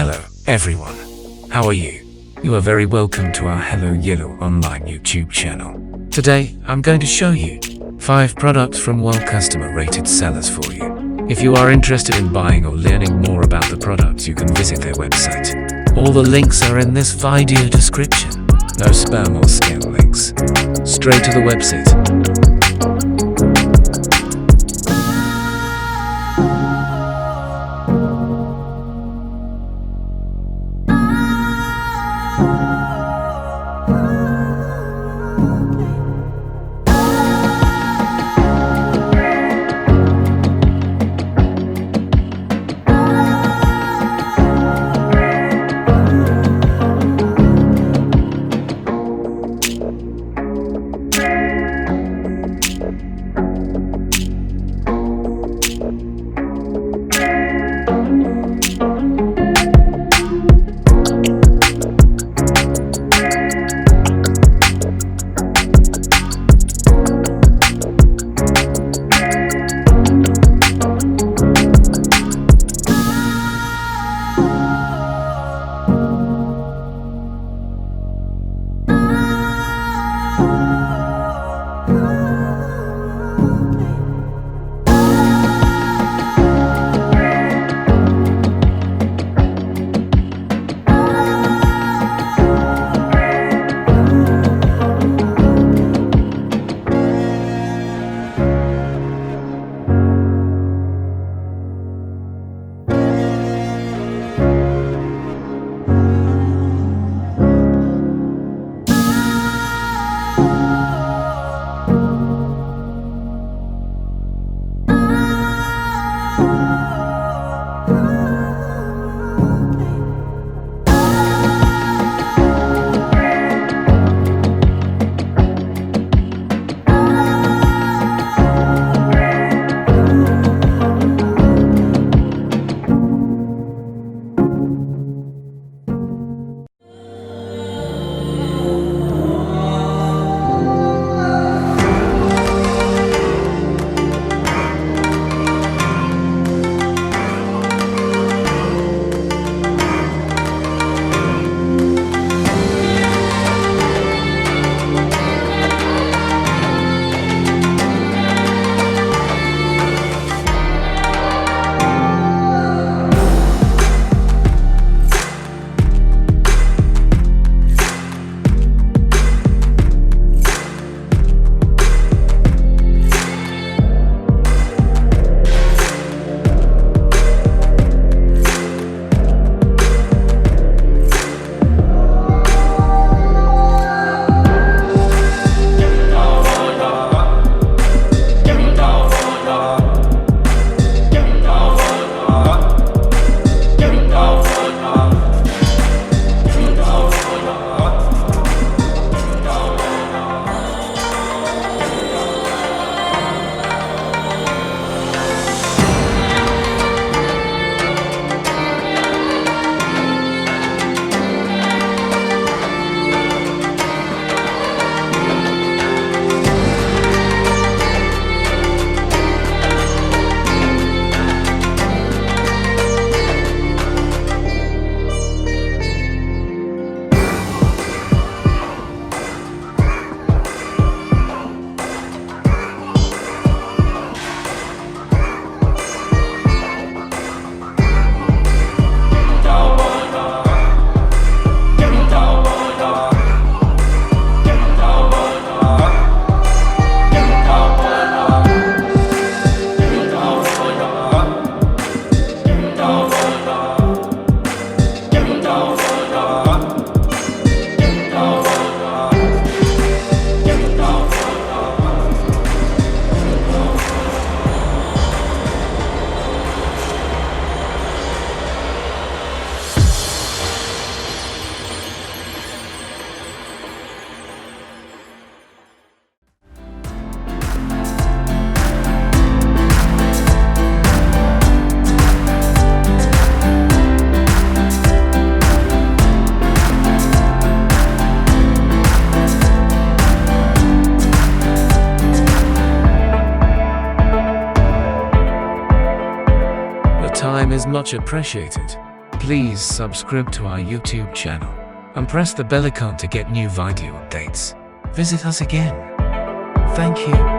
Hello, everyone. How are you? You are very welcome to our Hello Yellow online YouTube channel. Today, I'm going to show you 5 products from well customer rated sellers for you. If you are interested in buying or learning more about the products, you can visit their website. All the links are in this video description. No spam or scam links. Straight to the website. is much appreciated. Please subscribe to our YouTube channel and press the bell icon to get new video updates. Visit us again. Thank you.